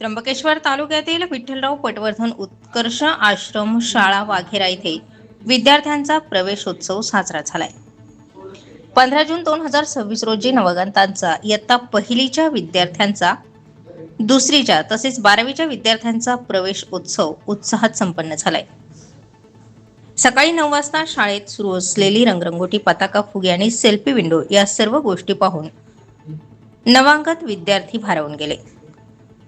त्र्यंबकेश्वर तालुक्यातील विठ्ठलराव पटवर्धन उत्कर्ष आश्रम शाळा वाघेरा येथे विद्यार्थ्यांचा प्रवेशोत्सव साजरा झालाय। 15 जून 2026 रोजी नवगंतांचा इयत्ता पहिलीच्या विद्यार्थ्यांचा, दुसरीच्या तसेच 12वीच्या विद्यार्थ्यांचा प्रवेश उत्सव उत्साहात संपन्न झालाय। सकाळी 9 वाजता शाळेत सुरू असलेली रंगरंगोटी, पताका, फुगे आणि सेल्फी विंडो या सर्व गोष्टी पाहून नवागत विद्यार्थी भारावून गेले।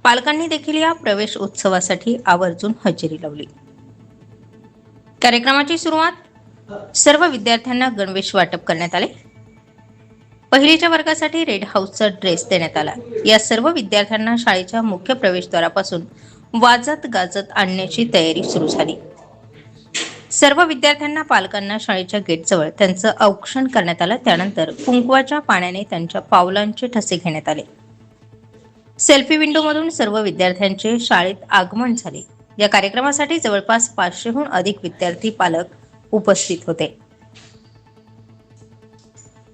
पालकांनी देखील या प्रवेश उत्सवासाठी आवर्जून हजेरी लावली। कार्यक्रमाची सुरुवात सर्व विद्यार्थ्यांना गणवेश वाटप करण्यात आले। पहिलीच्या वर्गासाठी रेड हाऊसचा ड्रेस देण्यात आला। या सर्व विद्यार्थ्यांना शाळेच्या मुख्य प्रवेशद्वारापासून वाजत गाजत आणण्याची तयारी सुरू झाली। सर्व विद्यार्थ्यांना पालकांना शाळेच्या गेटजवळ त्यांचं औक्षण करण्यात आलं। त्यानंतर कुंकवाच्या पाण्याने त्यांच्या पावलांचे ठसे घेण्यात आले। सेल्फी विंडोमधून सर्व विद्यार्थ्यांचे शाळेत आगमन झाले। या कार्यक्रमासाठी जवळपास 500हून अधिक विद्यार्थी पालक उपस्थित होते।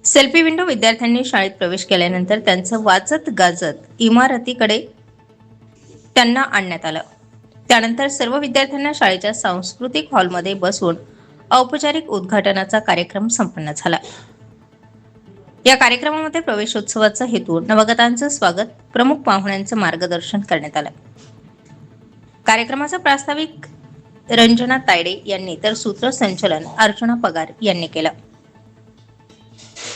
सेल्फी विंडो विद्यार्थ्यांनी शाळेत प्रवेश केल्यानंतर त्यांचं वाजत गाजत इमारतीकडे त्यांना आणण्यात आलं। त्यानंतर सर्व विद्यार्थ्यांना शाळेच्या सांस्कृतिक हॉलमध्ये बसवून औपचारिक उद्घाटनाचा कार्यक्रम संपन्न झाला। या कार्यक्रमामध्ये प्रवेशोत्सवाचा हेतू नवगतांचं स्वागत, प्रमुख पाहुण्यांचं मार्गदर्शन करण्यात आलं। कार्यक्रमाचा प्रास्ताविक रंजना तायडे यांनी तर सूत्रसंचालन अर्चना पगार यांनी केलं।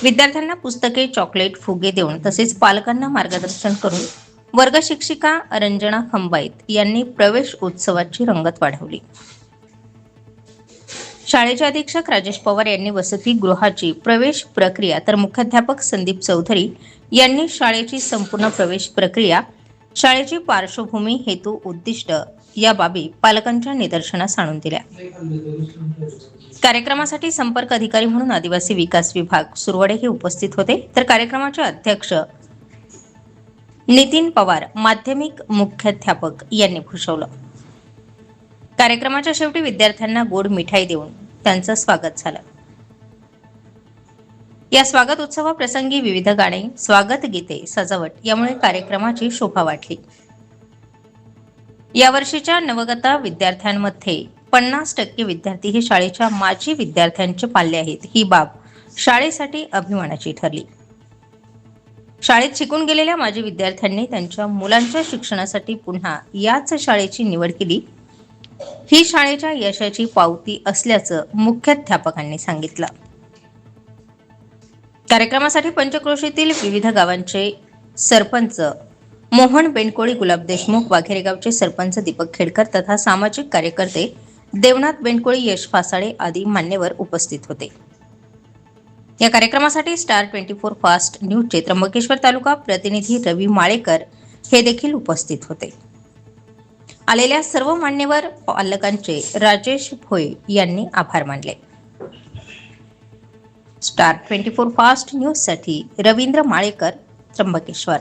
विद्यार्थ्यांना पुस्तके, चॉकलेट, फुगे देऊन तसेच पालकांना मार्गदर्शन करून वर्ग शिक्षिका रंजना खंबाईत यांनी प्रवेश उत्सवाची रंगत वाढवली। शाळेचे अधीक्षक राजेश पवार यांनी वसतिगृहाची प्रवेश प्रक्रिया, तर मुख्याध्यापक संदीप चौधरी यांनी शाळेची संपूर्ण प्रवेश प्रक्रिया, शाळेची पार्श्वभूमी, हेतू, उद्दिष्ट या बाबी पालकांच्या निदर्शनास आणून दिल्या। कार्यक्रमासाठी संपर्क अधिकारी म्हणून आदिवासी विकास विभाग सुरवडे हे उपस्थित होते, तर कार्यक्रमाचे अध्यक्ष नितीन पवार माध्यमिक मुख्याध्यापक यांनी भूषवलं। कार्यक्रमाच्या शेवटी विद्यार्थ्यांना गोड मिठाई देऊन त्यांचं स्वागत झालं। या स्वागत उत्सवाप्रसंगी विविध गाणे, स्वागत गीते, सजावट यामुळे कार्यक्रमाची शोभा वाढली। यावर्षीच्या नवगता विद्यार्थ्यांमध्ये 50% विद्यार्थी हे शाळेच्या माजी विद्यार्थ्यांचे पाल्य आहेत। ही बाब शाळेसाठी अभिमानाची ठरली। शाळेत शिकून गेलेल्या माजी विद्यार्थ्यांनी त्यांच्या मुलांच्या शिक्षणासाठी पुन्हा याच शाळेची निवड केली, ही शाळेच्या यशाची पावती असल्याचं मुख्याध्यापकांनी सांगितलं। कार्यक्रमासाठी पंचक्रोशीतील विविध गावांचे सरपंच मोहन बेंडकोळी, गुलाब देशमुख, वाघेरे गावचे सरपंच दीपक खेडकर तथा सामाजिक कार्यकर्ते देवनाथ बेंडकोळी, यश फासाळे आदी मान्यवर उपस्थित होते। या कार्यक्रमासाठी स्टार 24 फास्ट न्यूजचे त्र्यंबकेश्वर तालुका प्रतिनिधी रवी माळेकर हे देखील उपस्थित होते। आलेल्या सर्व मान्यवर पालकांचे राजेश भोये यांनी आभार मानले। स्टार 24 फास्ट न्यूज साठी रवींद्र माळेकर, त्र्यंबकेश्वर।